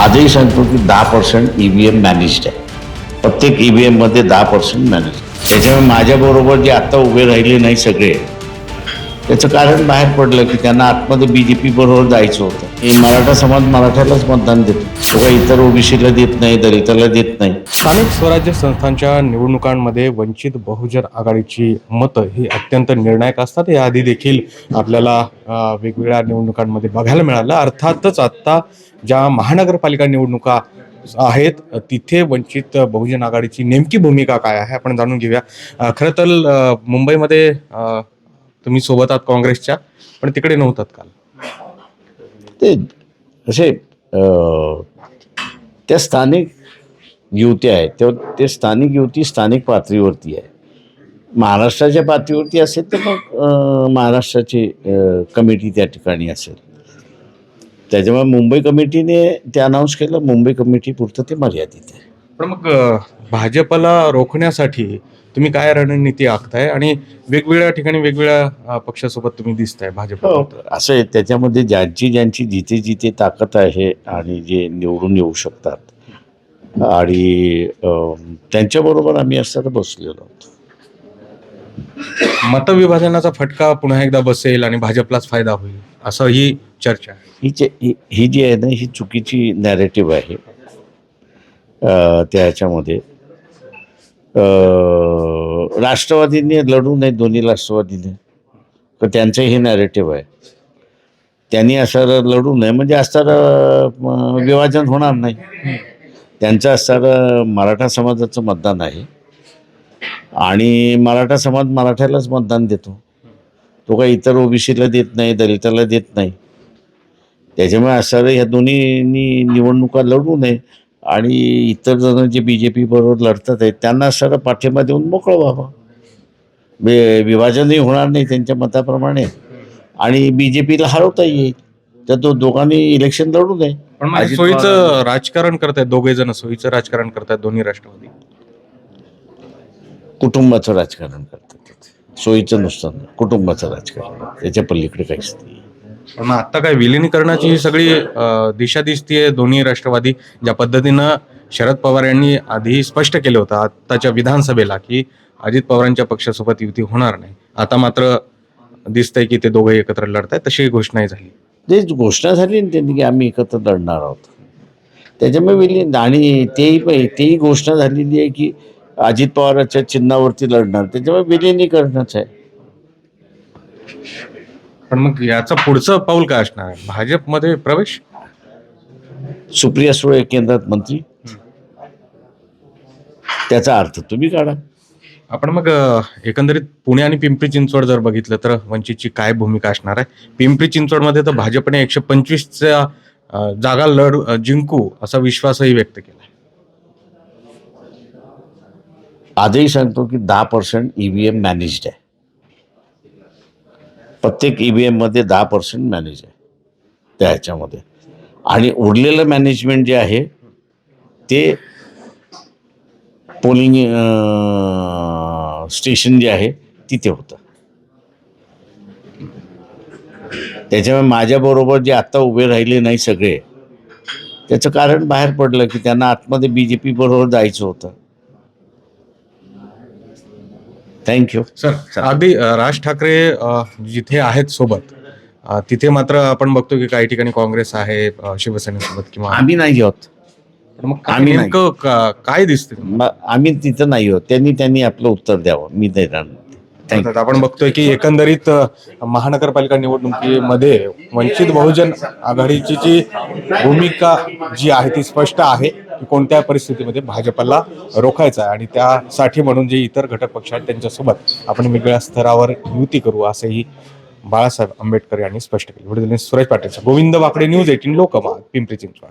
आजही सांगतो की 10% ईव्हीएम मॅनेज्ड आहे. प्रत्येक ईव्हीएम मध्ये 10% मॅनेज. त्याच्यामुळे माझ्याबरोबर जे आता उभे राहिले नाही सगळे, त्याचं कारण बाहेर पडलं की त्यांना आतमध्ये बीजेपी बरोबर जायचं होतं. हे मराठा समाज मराठ्यालाच मतदान देतो, तो काही इतर ओबीसीला देत नाही, दलिताला देत नाही. स्थानिक स्वराज्य संस्थांच्या निवडणुकांमध्ये वंचित बहुजन आघाडीची मतं ही अत्यंत निर्णायक असतात. याआधी देखील आपल्याला वेगवेगळ्या निवडणुकांमध्ये बघायला मिळालं. अर्थातच आता ज्या महानगरपालिका निवडणुका आहेत तिथे वंचित बहुजन आघाडीची नेमकी भूमिका काय आहे आपण जाणून घेऊया. खरं तर मुंबईमध्ये तुम्ही सोबत आहात काँग्रेसच्या, पण तिकडे नव्हतात काल. ते असे त्या स्थानिक युती आहेत, ते स्थानिक युती स्थानिक पातळीवरती आहे. महाराष्ट्राच्या पातळीवरती असेल तर मग महाराष्ट्राची कमिटी त्या ठिकाणी असेल. त्याच्यामुळे मुंबई कमिटीने ते अनाऊन्स केलं, मुंबई कमिटी पुरतं ते मर्यादित आहे. पण मग भाजपला रोखण्यासाठी तुम्ही काय रणनीती आखताय आणि वेगवेगळ्या ठिकाणी वेगवेगळ्या पक्षासोबत तुम्ही दिसताय भाजप? असं आहे, त्याच्यामध्ये ज्यांची जिथे जिथे ताकद आहे आणि जे निवडून येऊ शकतात आणि त्यांच्याबरोबर आम्ही असताना बसलेलो आहोत. मतविभाजनाचा फटका पुन्हा एकदा बसेल आणि भाजपलाच फायदा होईल असं ही चर्चा आहे. ही जी आहे ना, ही चुकीची नॅरेटिव्ह आहे. त्याच्यामध्ये राष्ट्रवादीने लढू नये, दोन्ही राष्ट्रवादीने, तर त्यांचं हे नॅरेटिव्ह आहे. त्यांनी असं लढू नये म्हणजे असं विभाजन होणार नाही. त्यांचं असं मराठा समाजाचं मतदान आहे आणि मराठा समाज मराठ्यालाच मतदान देतो, तो काही इतर ओबीसीला देत नाही, दलिताला देत नाही. त्याच्यामुळे असं ह्या दोन्हींनी निवडणुका लढू नये आणि इतर जण जे बीजेपी बरोबर लढतात आहेत त्यांना असं पाठिंबा देऊन मोकळं व्हावं. विभाजनही होणार नाही त्यांच्या मताप्रमाणे आणि बीजेपीला हरवता येईल. तर दोघांनी इलेक्शन लढू नये. पण सोयीचं राजकारण करतायत दोघे जण, सोयीचं राजकारण करतायत दोन्ही राष्ट्रवादी. कुटुंबाचं राजकारण करतात, सोयीचं नुसतं कुटुंबाचं राजकारण, त्याच्या पलीकडे काहीच नाही. पण मग आता काय विलिनीकरणाची ही सगळी दिशा दिसतीये दोन्ही राष्ट्रवादी. ज्या पद्धतीनं शरद पवार यांनी आधी स्पष्ट केलं होतं आताच्या विधानसभेला की अजित पवारांच्या पक्षासोबत युती होणार नाही, आता मात्र दिसतंय की ते दोघे एकत्र लढतायत, तशी घोषणाही झाली. तेच घोषणा झाली ना त्यांनी की आम्ही एकत्र लढणार आहोत. त्याच्यामुळे आणि तेही घोषणा झालेली आहे की अजित पवारांच्या चिन्हावरती लढणार. त्याच्यामुळे विलिनीकरणच आहे. पण मग याचं पुढचं पाऊल काय असणार आहे? भाजपमध्ये प्रवेश? सुप्रिया सुळे केंद्रात मंत्री, त्याचा अर्थ तुम्ही काढा. आपण मग एकंदरीत पुणे आणि पिंपरी चिंचवड जर बघितलं तर वंचितची काय भूमिका असणार आहे? पिंपरी चिंचवडमध्ये तर भाजपने 125च्या जागा जिंकू असा विश्वासही व्यक्त केला. आजही सांगतो की 10% ईव्हीएम मॅनेज्ड आहे. प्रत्येक ईव्हीएम मध्ये 10% मॅनेज आहे त्याच्यामध्ये, आणि उरलेलं मॅनेजमेंट जे आहे ते पोलिंग स्टेशन जे आहे तिथे होतं. त्याच्यामुळे माझ्याबरोबर जे आता उभे राहिले नाही सगळे, त्याचं कारण बाहेर पडलं की त्यांना आतमध्ये बीजेपी बरोबर जायचं होतं. Thank you sir. अगदी राज ठाकरे जिथे आहेत सोबत तिथे मात्र आपण बघतो की काही ठिकाणी काँग्रेस आहे शिवसेनेसोबत किंवा आम्ही नाही आहोत. मग आम्ही नाही. नेमकं काय दिसतं? आम्ही तिथं नाही आहोत. त्यांनी आपलं उत्तर द्यावं, मी देणार नाही. आपण बघतोय की एकंदरीत महानगरपालिका निवडणुकीमध्ये वंचित बहुजन आघाडीची जी भूमिका जी आहे ती स्पष्ट आहे की कोणत्या परिस्थितीमध्ये भाजपला रोखायचं आहे आणि त्यासाठी म्हणून जे इतर घटक पक्ष आहेत त्यांच्यासोबत आपण वेगळ्या स्तरावर युती करू असंही बाळासाहेब आंबेडकर यांनी स्पष्ट केले. सुरेश पाटील, गोविंद वाकडे, न्यूज 18 लोकमत, पिंपरी चिंचवड.